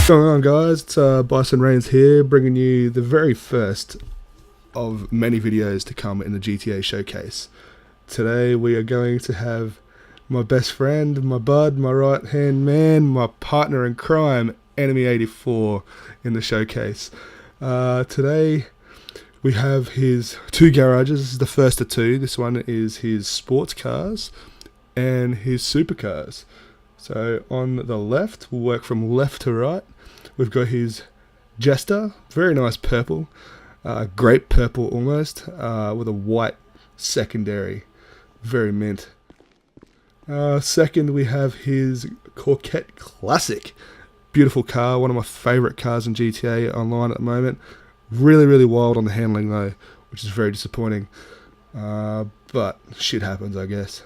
What's going on, guys? It's Bison Reigns here, bringing you the very first of many videos to come in the GTA showcase. Today we are going to have my best friend, my bud, my right hand man, my partner in crime, Enemy84, in the showcase. Today we have his two garages. This is the first of two. This one is his sports cars and his supercars. So on the left, we'll work from left to right. We've got his Jester, very nice purple, grape purple almost, with a white secondary, very mint. Second, we have his Corvette Classic, beautiful car, one of my favourite cars in GTA Online at the moment. Really wild on the handling though, which is very disappointing, but shit happens, I guess.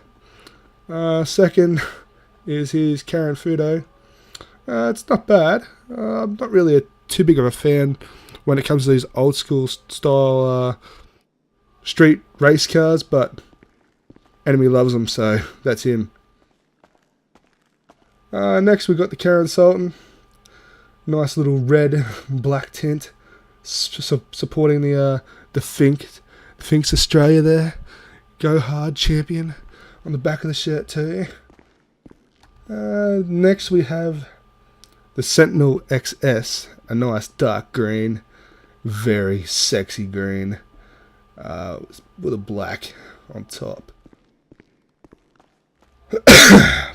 Second is his Karen Fudo. It's not bad. I'm not really too big of a fan when it comes to these old school style street race cars, but Enemy loves them, so that's him. Next we got the Karen Sultan. Nice little red black tint, supporting the Finks Australia there. Go hard champion on the back of the shirt too. Next we have the Sentinel XS, a nice dark green, very sexy green, with a black on top.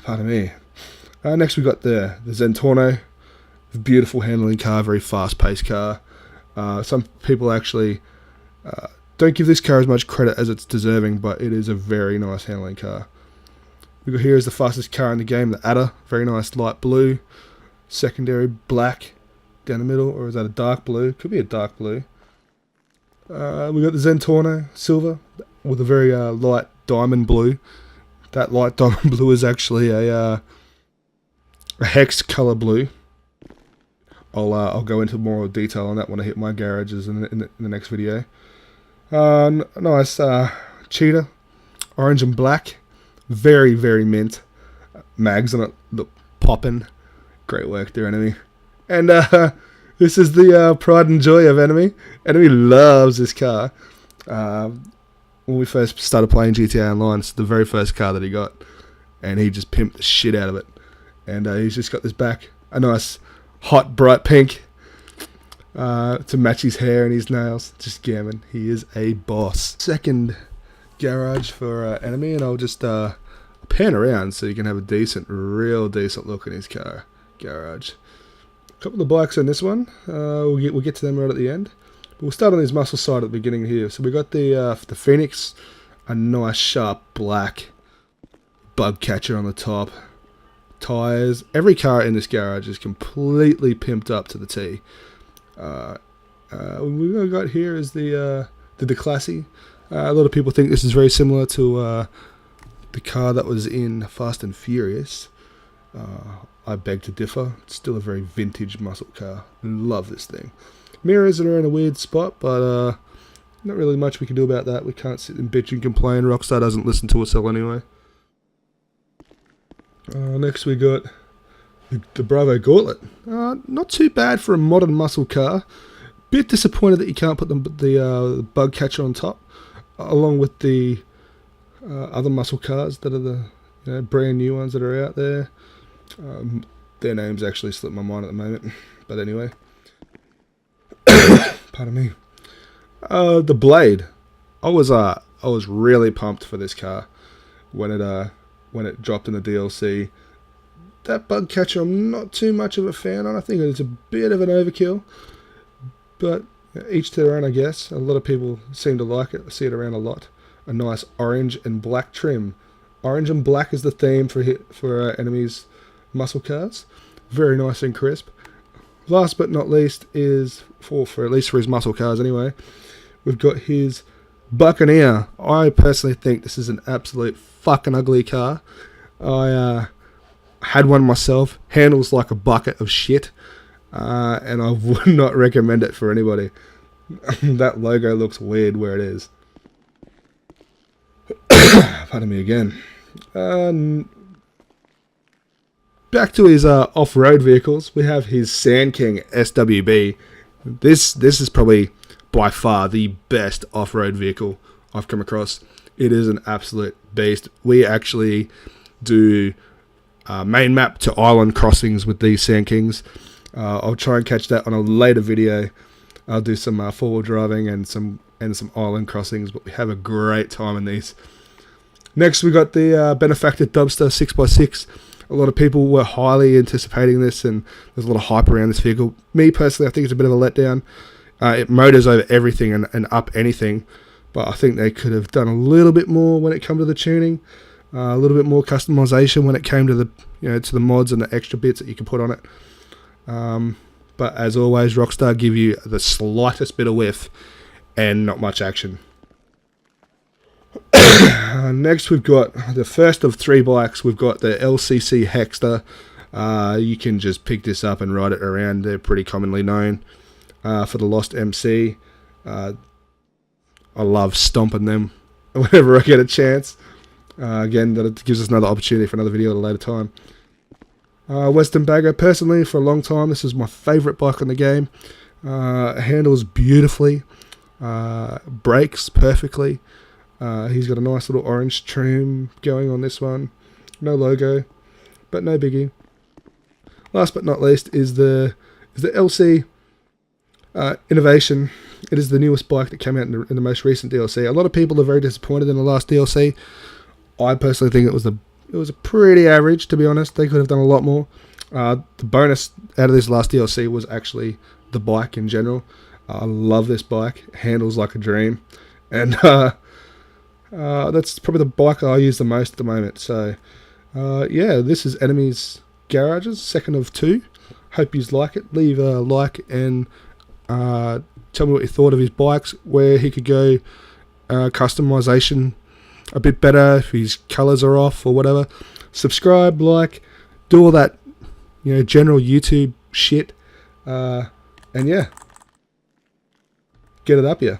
Pardon me. Next we got the Zentorno, beautiful handling car, very fast paced car. Some people actually don't give this car as much credit as it's deserving, but it is a very nice handling car. We got here is the fastest car in the game, the Adder, very nice light blue, secondary black down the middle, or is that a dark blue? Could be a dark blue. We got the Zentorno silver with a very light diamond blue. That light diamond blue is actually a hex color blue. I'll go into more detail on that when I hit my garages in the next video. Nice cheetah, orange and black. Very mint. Mags on it look popping. Great work there, Enemy. And this is the pride and joy of Enemy. Enemy loves this car. When we first started playing GTA Online, it's the very first car that he got, and he just pimped the shit out of it. And he's just got this back, a nice hot bright pink to match his hair and his nails. Just gammon. He is a boss. Second garage for Enemy, and I'll just pan around so you can have a real decent look in his car garage. A couple of bikes on this one. We'll get to them right at the end. But we'll start on his muscle side at the beginning here. So we got the Phoenix, a nice sharp black bug catcher on the top. Tires. Every car in this garage is completely pimped up to the T. We got here is the Classy. A lot of people think this is very similar to the car that was in Fast and Furious. I beg to differ. It's still a very vintage muscle car. Love this thing. Mirrors are in a weird spot, but not really much we can do about that. We can't sit and bitch and complain. Rockstar doesn't listen to us anyway. Next we got the Bravo Gauntlet. Not too bad for a modern muscle car. Bit disappointed that you can't put the bug catcher on top, along with the other muscle cars that are the brand new ones that are out there. Their names actually slip my mind at the moment, but anyway. Pardon me. The Blade. I was really pumped for this car when it dropped in the DLC. That bug catcher I'm not too much of a fan on. I think it's a bit of an overkill, but each to their own, I guess. A lot of people seem to like it. I see it around a lot. A nice orange and black trim. Orange and black is the theme for Enemy's muscle cars. Very nice and crisp. Last but not least is for at least for his muscle cars anyway, we've got his Buccaneer. I personally think this is an absolute fucking ugly car. I had one myself. Handles like a bucket of shit, and I would not recommend it for anybody. That logo looks weird where it is. Pardon me again. back to his off-road vehicles, we have his Sand King SWB. This is probably by far the best off-road vehicle I've come across. It is an absolute beast. We actually do main map to island crossings with these Sand Kings. I'll try and catch that on a later video. I'll do some four-wheel driving and some island crossings, but we have a great time in these. Next, we got the Benefactor Dubster 6x6. A lot of people were highly anticipating this, and there's a lot of hype around this vehicle. Me personally, I think it's a bit of a letdown. It motors over everything and up anything, but I think they could have done a little bit more when it came to the tuning, a little bit more customization when it came to the to the mods and the extra bits that you can put on it. But as always, Rockstar give you the slightest bit of whiff and not much action. Next, we've got the first of 3 bikes. We've got the LCC Hexter. You can just pick this up and ride it around. They're pretty commonly known for the Lost MC. I love stomping them whenever I get a chance. Again, that gives us another opportunity for another video at a later time. Western Bagger, personally, for a long time, this is my favourite bike in the game. Handles beautifully, brakes perfectly. He's got a nice little orange trim going on this one. No logo, but no biggie. Last but not least is the LC Innovation. It is the newest bike that came out in the most recent DLC. A lot of people are very disappointed in the last DLC. I personally think it was a pretty average, to be honest. They could have done a lot more. The bonus out of this last DLC was actually the bike in general. I love this bike. It handles like a dream. And that's probably the bike I use the most at the moment. So, yeah, this is Enemies Garages, second of 2. Hope you like it. Leave a like and tell me what you thought of his bikes, where he could go customization a bit better, if his colours are off or whatever. Subscribe, like, do all that, general YouTube shit. And yeah, get it up here.